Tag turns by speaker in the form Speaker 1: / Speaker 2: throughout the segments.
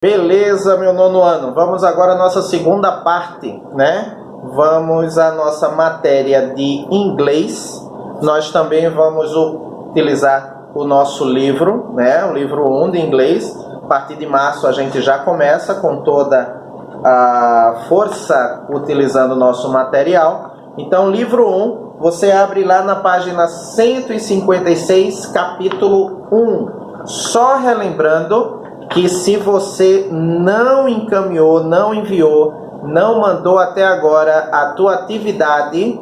Speaker 1: Beleza, meu nono ano. Vamos agora à nossa segunda parte, né? Vamos à nossa matéria de inglês. Nós também vamos utilizar o nosso livro, né? O livro 1 de inglês. A partir de março a gente já começa com toda a força utilizando o nosso material. Então, livro 1, você abre lá na página 156, capítulo 1. Só relembrando que se você não encaminhou, não enviou, não mandou até agora a tua atividade,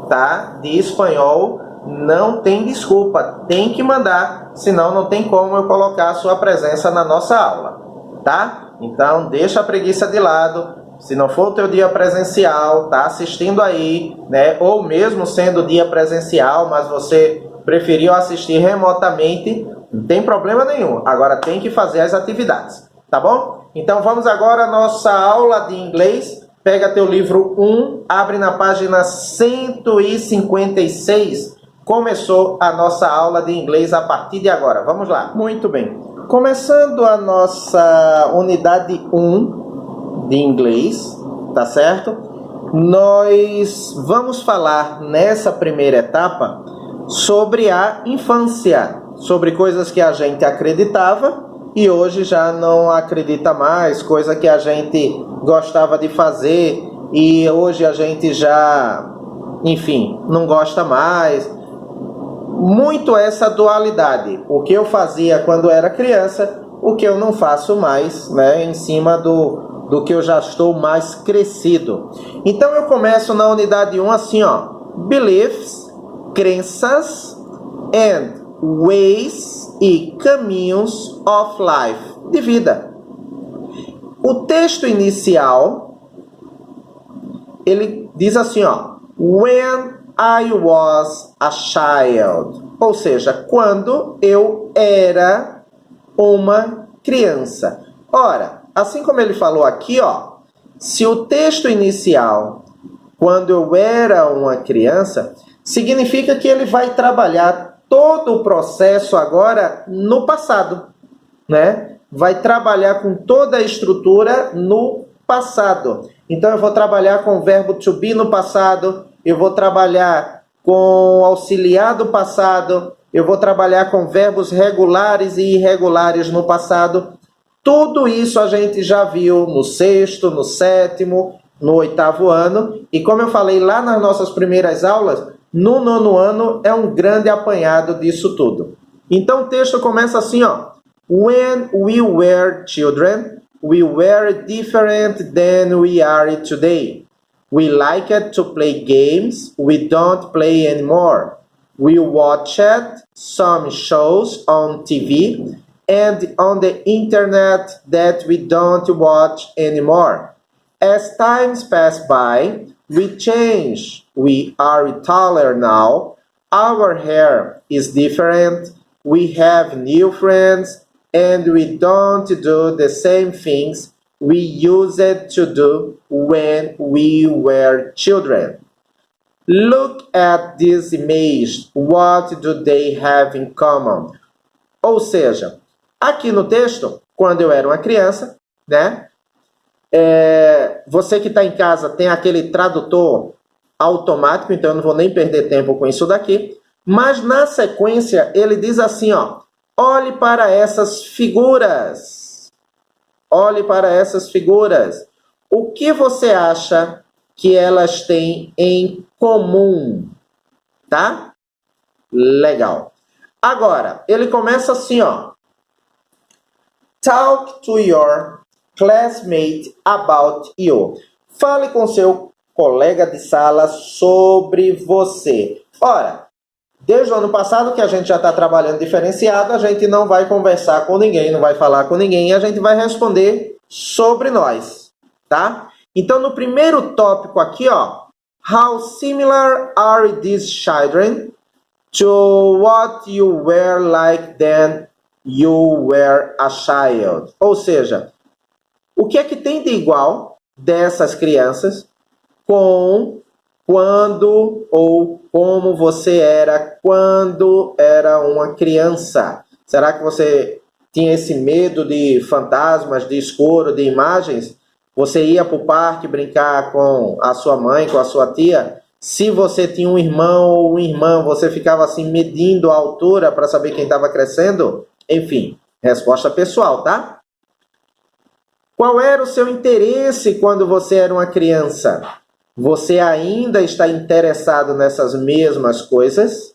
Speaker 1: tá, de espanhol, não tem desculpa, tem que mandar, senão não tem como eu colocar a sua presença na nossa aula, tá? Então deixa a preguiça de lado. Se não for o teu dia presencial, tá assistindo aí, né, ou mesmo sendo dia presencial, mas você preferiu assistir remotamente, não tem problema nenhum. Agora tem que fazer as atividades, tá bom? Então vamos agora à nossa aula de inglês. Pega teu livro 1, abre na página 156. Começou a nossa aula de inglês a partir de agora. Vamos lá. Muito bem. Começando a nossa unidade 1 de inglês, tá certo? Nós vamos falar nessa primeira etapa sobre a infância, sobre coisas que a gente acreditava e hoje já não acredita mais, coisa que a gente gostava de fazer e hoje a gente já, enfim, não gosta mais. Muito essa dualidade, o que eu fazia quando era criança, o que eu não faço mais, né, em cima do que eu já estou mais crescido. Então eu começo na unidade 1 assim, ó, beliefs, crenças, and ways e caminhos of life, de vida. O texto inicial, ele diz assim, ó, when I was a child, ou seja, quando eu era uma criança. Ora, assim como ele falou aqui, ó, se o texto inicial, quando eu era uma criança, significa que ele vai trabalhar todo o processo agora no passado, né? Vai trabalhar com toda a estrutura no passado. Então eu vou trabalhar com o verbo to be no passado, eu vou trabalhar com o auxiliar do passado, eu vou trabalhar com verbos regulares e irregulares no passado. Tudo isso a gente já viu no sexto, no sétimo, no oitavo ano. E como eu falei lá nas nossas primeiras aulas, no nono ano é um grande apanhado disso tudo. Então o texto começa assim, ó. When we were children, we were different than we are today. We liked to play games we don't play anymore. We watched some shows on TV and on the internet that we don't watch anymore. As times pass by, we change. We are taller now. Our hair is different. We have new friends and we don't do the same things we used to do when we were children. Look at this image. What do they have in common? Ou seja, aqui no texto, quando eu era uma criança, né? Você que está em casa tem aquele tradutor automático, então eu não vou nem perder tempo com isso daqui. Mas na sequência ele diz assim, ó, olhe para essas figuras. Olhe para essas figuras. O que você acha que elas têm em comum? Tá? Legal. Agora, ele começa assim, ó. Talk to your classmate about you. Fale com seu colega de sala sobre você. Ora, desde o ano passado que a gente já está trabalhando diferenciado, a gente não vai conversar com ninguém, não vai falar com ninguém, e a gente vai responder sobre nós, tá? Então, no primeiro tópico aqui, ó, how similar are these children to what you were like then you were a child? Ou seja, o que é que tem de igual dessas crianças com quando ou como você era quando era uma criança? Será que você tinha esse medo de fantasmas, de escuro, de imagens, você ia para o parque brincar com a sua mãe, com a sua tia. Se você tinha um irmão ou uma irmã, você ficava assim medindo a altura para saber quem estava crescendo? Enfim, resposta pessoal, tá? Qual era o seu interesse quando você era uma criança? Você ainda está interessado nessas mesmas coisas?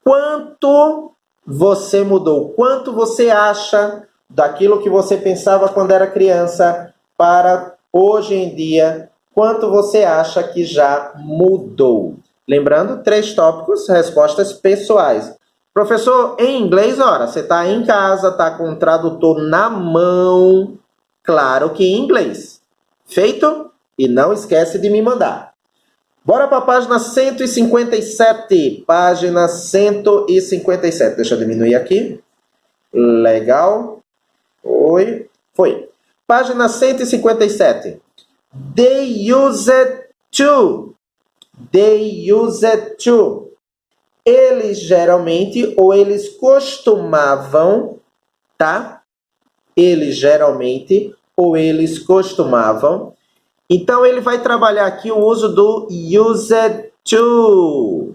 Speaker 1: Quanto você mudou? Quanto você acha daquilo que você pensava quando era criança para hoje em dia? Quanto você acha que já mudou? Lembrando, 3 tópicos, respostas pessoais. Professor, em inglês, ora, você está em casa, está com o tradutor na mão. Claro que em inglês. Feito? E não esquece de me mandar. Bora para a página 157. Página 157. Deixa eu diminuir aqui. Legal. Oi. Foi. Página 157. They used to. They used to. Eles geralmente ou eles costumavam, tá? Eles geralmente ou eles costumavam. Então, ele vai trabalhar aqui o uso do used to.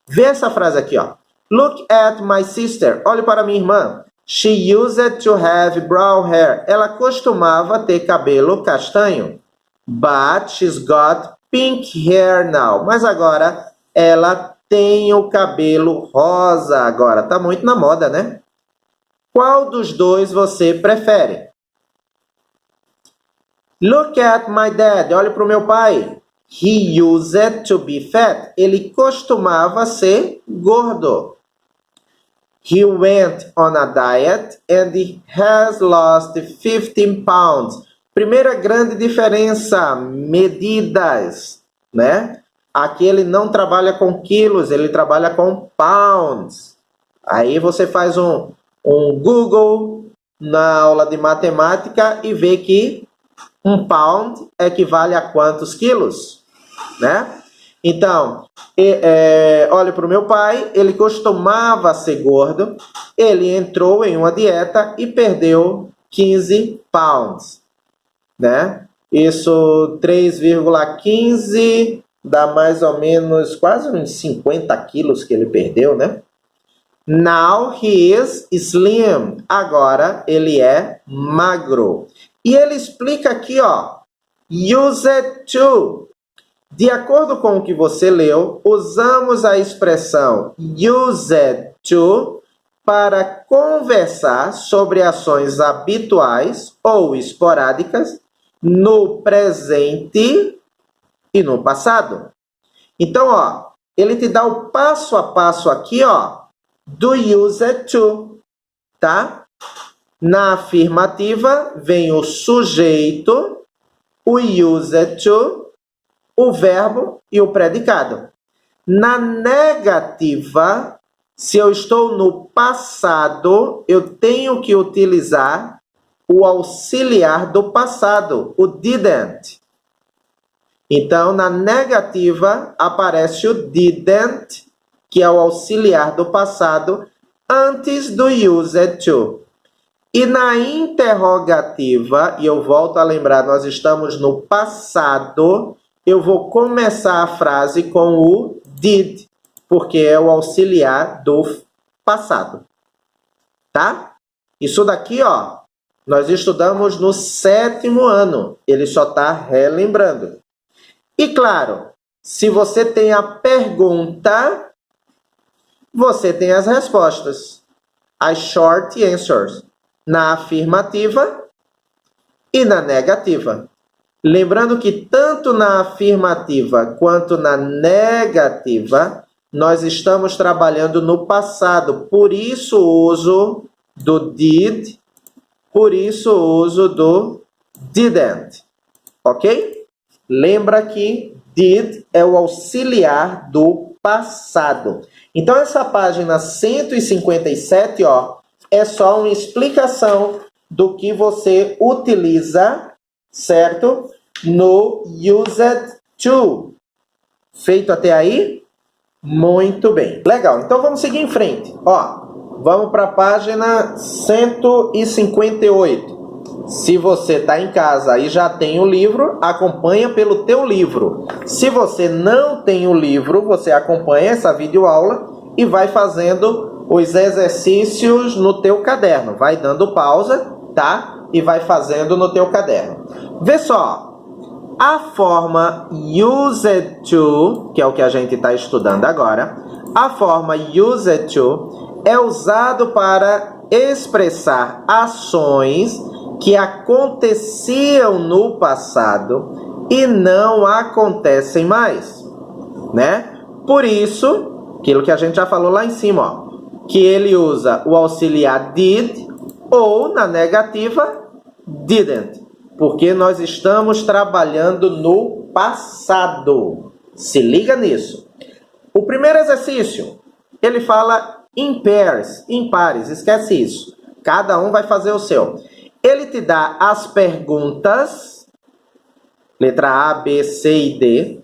Speaker 1: Vê essa frase aqui, ó. Look at my sister. Olhe para minha irmã. She used to have brown hair. Ela costumava ter cabelo castanho. But she's got pink hair now. Mas agora ela tem o cabelo rosa agora. Tá muito na moda, né? Qual dos dois você prefere? Look at my dad. Olhe para o meu pai. He used to be fat. Ele costumava ser gordo. He went on a diet and he has lost 15 pounds. Primeira grande diferença, medidas, né? Aqui ele não trabalha com quilos, ele trabalha com pounds. Aí você faz um Google na aula de matemática e vê que 1 pound equivale a quantos quilos, né? Então, olha para o meu pai, ele costumava ser gordo, ele entrou em uma dieta e perdeu 15 pounds, né? Isso 3,15 dá mais ou menos quase uns 50 quilos que ele perdeu, né? Now he is slim. Agora ele é magro. E ele explica aqui, ó, used to. De acordo com o que você leu, usamos a expressão used to para conversar sobre ações habituais ou esporádicas no presente e no passado. Então, ó, ele te dá o passo a passo aqui, ó, do used to, tá? Na afirmativa vem o sujeito, o used to, o verbo e o predicado. Na negativa, se eu estou no passado, eu tenho que utilizar o auxiliar do passado, o didn't. Então, na negativa, aparece o didn't, que é o auxiliar do passado, antes do used to. E na interrogativa, e eu volto a lembrar, nós estamos no passado, eu vou começar a frase com o did, porque é o auxiliar do passado. Tá? Isso daqui, ó, nós estudamos no 7º ano. Ele só está relembrando. E claro, se você tem a pergunta, você tem as respostas. As short answers. Na afirmativa e na negativa. Lembrando que tanto na afirmativa quanto na negativa, nós estamos trabalhando no passado. Por isso o uso do did, por isso o uso do didn't. Ok? Lembra que did é o auxiliar do passado. Então, essa página 157, ó, é só uma explicação do que você utiliza, certo? No used to. Feito até aí? Muito bem. Legal. Então, vamos seguir em frente. Ó, vamos para a página 158. Se você está em casa e já tem o livro, acompanha pelo teu livro. Se você não tem o livro, você acompanha essa videoaula e vai fazendo os exercícios no teu caderno. Vai dando pausa, tá? E vai fazendo no teu caderno. Vê só, a forma used to, que é o que a gente está estudando agora, a forma used to é usado para expressar ações que aconteciam no passado e não acontecem mais, né? Por isso, aquilo que a gente já falou lá em cima, ó, que ele usa o auxiliar did ou, na negativa, didn't, porque nós estamos trabalhando no passado. Se liga nisso. O primeiro exercício, ele fala in pairs, em pares, esquece isso. Cada um vai fazer o seu. Ele te dá as perguntas, letra A, B, C e D.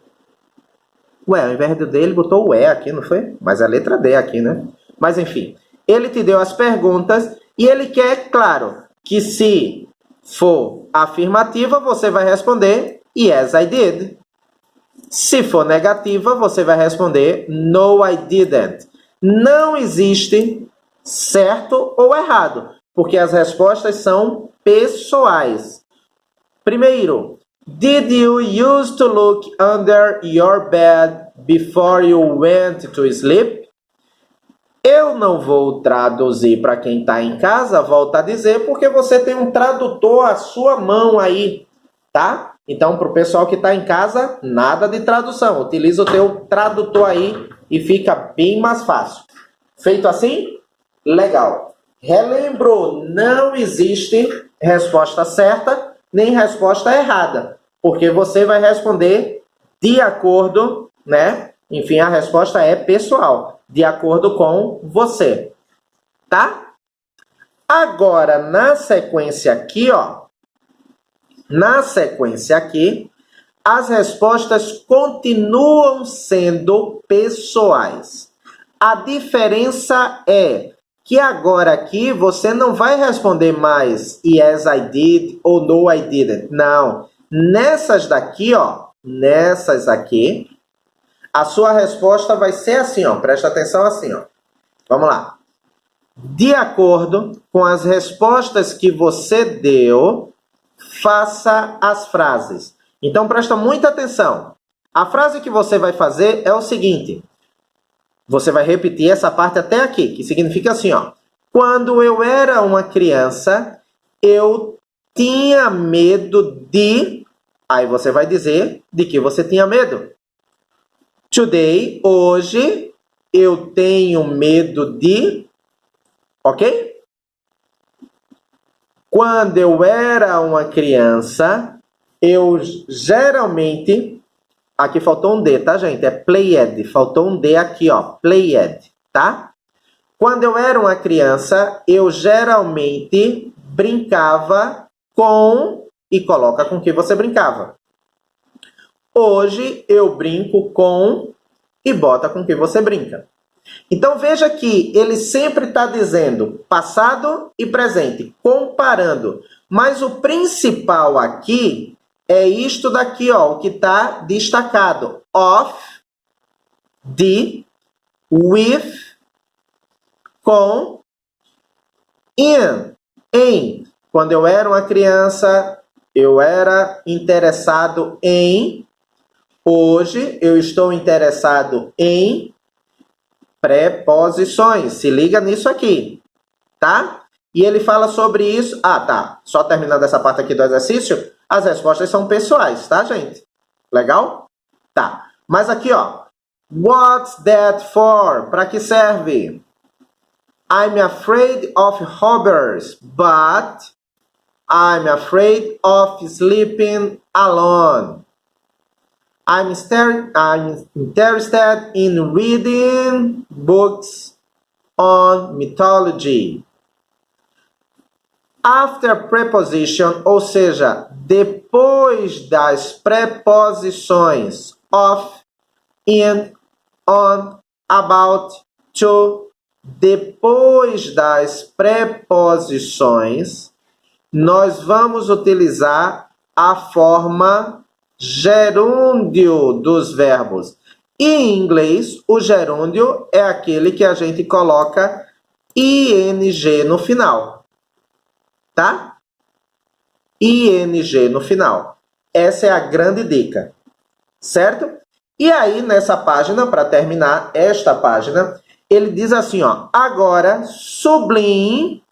Speaker 1: Ué, ao invés do D, ele botou o E aqui, não foi? Mas é a letra D aqui, né? Mas, enfim, ele te deu as perguntas e ele quer, claro, que se for afirmativa, você vai responder Yes, I did. Se for negativa, você vai responder No, I didn't. Não existe certo ou errado, porque as respostas são pessoais. Primeiro, did you used to look under your bed before you went to sleep? Eu não vou traduzir para quem está em casa, volto a dizer, porque você tem um tradutor à sua mão aí, tá? Então, para o pessoal que está em casa, nada de tradução. Utiliza o teu tradutor aí e fica bem mais fácil. Feito assim? Legal. Relembrou, não existe resposta certa nem resposta errada, porque você vai responder de acordo, né? Enfim, a resposta é pessoal, de acordo com você, tá? Agora, na sequência aqui, ó, as respostas continuam sendo pessoais. A diferença é que agora aqui você não vai responder mais Yes, I did ou No, I didn't. Não. Nessas daqui, ó, nessas aqui, a sua resposta vai ser assim, ó. Presta atenção assim, ó. Vamos lá. De acordo com as respostas que você deu, faça as frases. Então, presta muita atenção. A frase que você vai fazer é o seguinte. Você vai repetir essa parte até aqui, que significa assim, ó. Quando eu era uma criança, eu tinha medo de... Aí você vai dizer de que você tinha medo. Today, hoje, eu tenho medo de... Ok? Quando eu era uma criança, eu geralmente... Aqui faltou um D, tá, gente? É played. Faltou um D aqui, ó. Played, tá? Quando eu era uma criança, eu geralmente brincava com... E coloca com que você brincava. Hoje, eu brinco com... E bota com que você brinca. Então, veja que ele sempre está dizendo passado e presente, comparando. Mas o principal aqui... é isto daqui, ó, o que está destacado. Of, de, with, com, in, em. Quando eu era uma criança, eu era interessado em. Hoje, eu estou interessado em preposições. Se liga nisso aqui, tá? E ele fala sobre isso... Ah, tá. Só terminando essa parte aqui do exercício... As respostas são pessoais, tá, gente? Legal? Tá. Mas aqui, ó. What's that for? Para que serve? I'm afraid of robbers, but I'm afraid of sleeping alone. I'm interested in reading books on mythology. After preposition, ou seja, depois das preposições of, in, on, about, to, depois das preposições, nós vamos utilizar a forma gerúndio dos verbos. E em inglês, o gerúndio é aquele que a gente coloca ing no final, tá? ing no final. Essa é a grande dica, certo? E aí, nessa página, para terminar esta página, ele diz assim, ó, agora sublinhe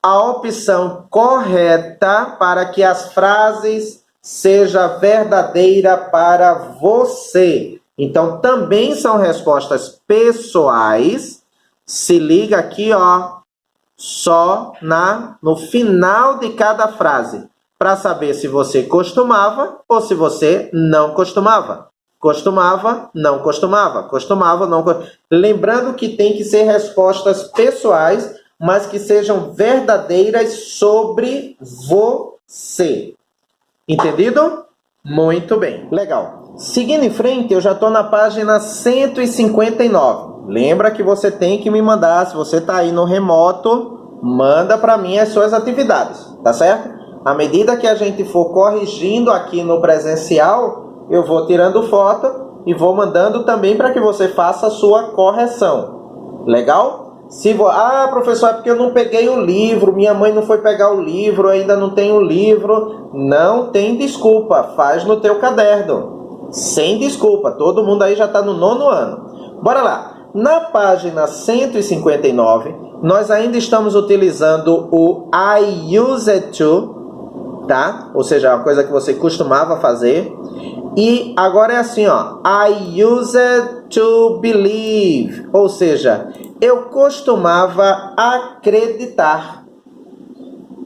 Speaker 1: a opção correta para que as frases sejam verdadeiras para você. Então, também são respostas pessoais. Se liga aqui, ó, só no final de cada frase, para saber se você costumava ou se você não costumava. Costumava, não costumava. Costumava, não costumava. Lembrando que tem que ser respostas pessoais, mas que sejam verdadeiras sobre você. Entendido? Muito bem. Legal. Seguindo em frente, eu já estou na página 159. Lembra que você tem que me mandar, se você está aí no remoto, manda para mim as suas atividades, tá certo? À medida que a gente for corrigindo aqui no presencial, eu vou tirando foto e vou mandando também para que você faça a sua correção. Legal? Professor, é porque eu não peguei o livro, minha mãe não foi pegar o livro, ainda não tem o livro. Não tem desculpa, faz no teu caderno. Sem desculpa, todo mundo aí já está no 9º ano. Bora lá. Na página 159, nós ainda estamos utilizando o I used to, tá? Ou seja, uma coisa que você costumava fazer. E agora é assim, ó. I used to believe. Ou seja, eu costumava acreditar.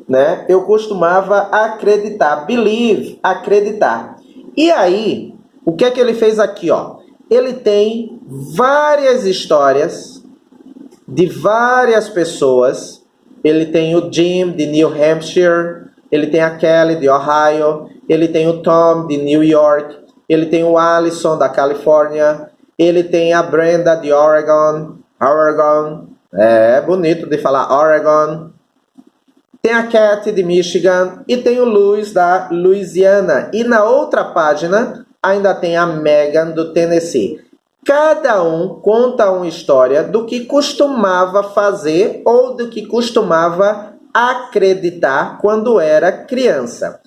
Speaker 1: Né? Eu costumava acreditar. Believe, acreditar. E aí, o que é que ele fez aqui, ó? Ele tem várias histórias de várias pessoas. Ele tem o Jim, de New Hampshire. Ele tem a Kelly, de Ohio. Ele tem o Tom, de New York. Ele tem o Allison, da Califórnia. Ele tem a Brenda, de Oregon. É bonito de falar Oregon. Tem a Cat, de Michigan. E tem o Louis, da Louisiana. E na outra página, ainda tem a Megan, do Tennessee. Cada um conta uma história do que costumava fazer ou do que costumava acreditar quando era criança.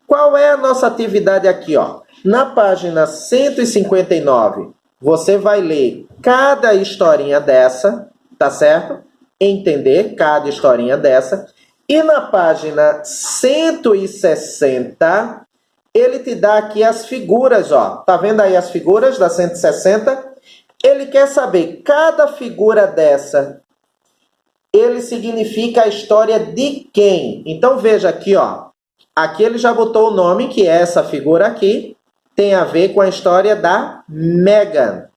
Speaker 1: Qual é a nossa atividade aqui, ó? Na página 159, você vai ler cada historinha dessa, tá certo? Entender cada historinha dessa. E na página 160, ele te dá aqui as figuras, ó. Tá vendo aí as figuras da 160? Ele quer saber, cada figura dessa, ele significa a história de quem? Então veja aqui, ó. Aqui ele já botou o nome, que é essa figura aqui. Tem a ver com a história da Megan.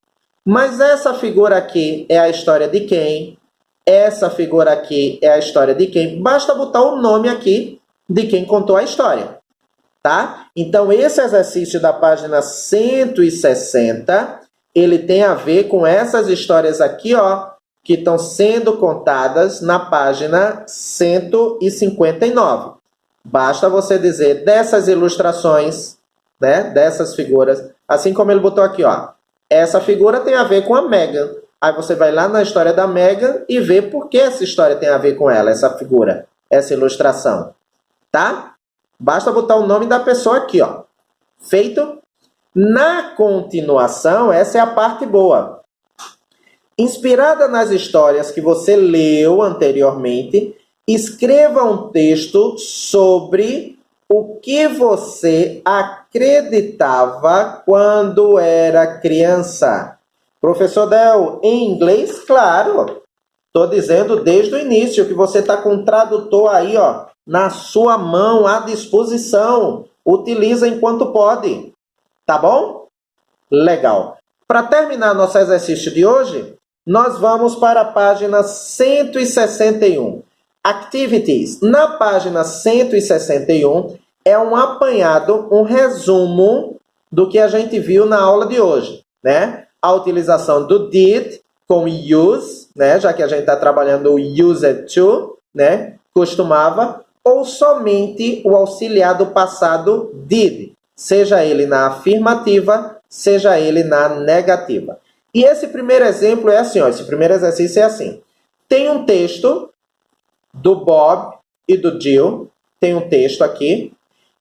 Speaker 1: Mas essa figura aqui é a história de quem? Essa figura aqui é a história de quem? Basta botar o nome aqui de quem contou a história. Tá? Então, esse exercício da página 160, ele tem a ver com essas histórias aqui, ó, que estão sendo contadas na página 159. Basta você dizer dessas ilustrações, né, dessas figuras, assim como ele botou aqui, ó. Essa figura tem a ver com a Megan. Aí você vai lá na história da Megan e vê por que essa história tem a ver com ela, essa figura, essa ilustração. Tá? Basta botar o nome da pessoa aqui, ó. Feito? Na continuação, essa é a parte boa. Inspirada nas histórias que você leu anteriormente, escreva um texto sobre o que você acreditava quando era criança. Professor Del, em inglês? Claro. Estou dizendo desde o início que você está com o tradutor aí, ó, na sua mão, à disposição. Utiliza enquanto pode. Tá bom? Legal. Para terminar nosso exercício de hoje, nós vamos para a página 161. Activities. Na página 161 é um apanhado, um resumo do que a gente viu na aula de hoje, né? A utilização do did com use né? Já que a gente está trabalhando o used to, né? Costumava, ou somente o auxiliar do passado did, seja ele na afirmativa, seja ele na negativa. E esse primeiro exemplo é assim, ó, esse primeiro exercício é assim. Tem um texto do Bob e do Jill, tem um texto aqui,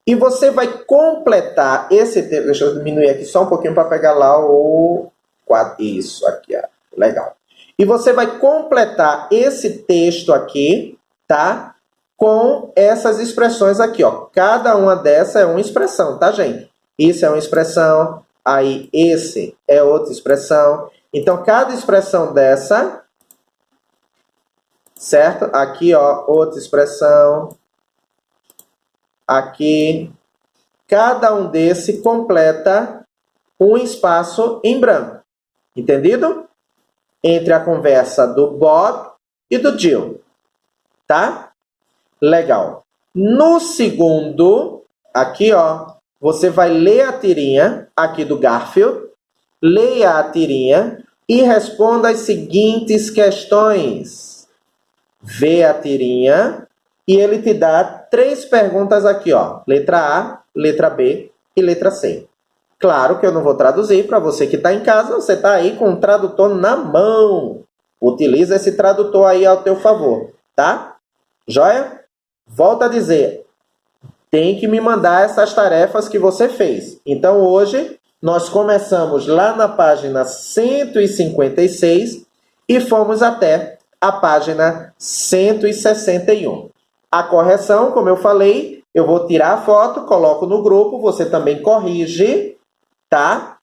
Speaker 1: e você vai completar esse texto. Deixa eu diminuir aqui só um pouquinho para pegar lá o quadro. Isso, aqui, ó. Legal. E você vai completar esse texto aqui, tá? Com essas expressões aqui, ó. Cada uma dessas é uma expressão, tá, gente? Isso é uma expressão, aí esse é outra expressão. Então, cada expressão dessa, certo? Aqui, ó, outra expressão. Aqui, cada um desse completa um espaço em branco. Entendido? Entre a conversa do Bob e do Jill. Tá? Legal. No segundo, aqui, ó, você vai ler a tirinha aqui do Garfield, leia a tirinha e responda as seguintes questões. Vê a tirinha e ele te dá 3 perguntas aqui, ó. Letra A, letra B e letra C. Claro que eu não vou traduzir para você que está em casa, você está aí com o tradutor na mão. Utiliza esse tradutor aí ao teu favor, tá? Joia? Volto a dizer, tem que me mandar essas tarefas que você fez. Então, hoje, nós começamos lá na página 156 e fomos até a página 161. A correção, como eu falei, eu vou tirar a foto, coloco no grupo, você também corrige, tá?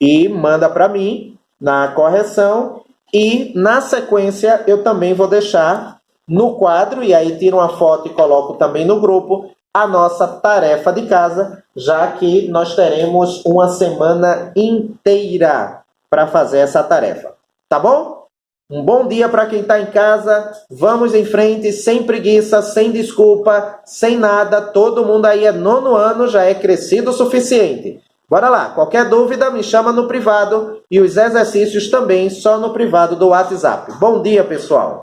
Speaker 1: E manda para mim na correção. E, na sequência, eu também vou deixar no quadro, e aí tiro uma foto e coloco também no grupo, a nossa tarefa de casa, já que nós teremos uma semana inteira para fazer essa tarefa. Tá bom? Um bom dia para quem está em casa. Vamos em frente, sem preguiça, sem desculpa, sem nada. Todo mundo aí é 9º ano, já é crescido o suficiente. Bora lá. Qualquer dúvida, me chama no privado. E os exercícios também só no privado do WhatsApp. Bom dia, pessoal.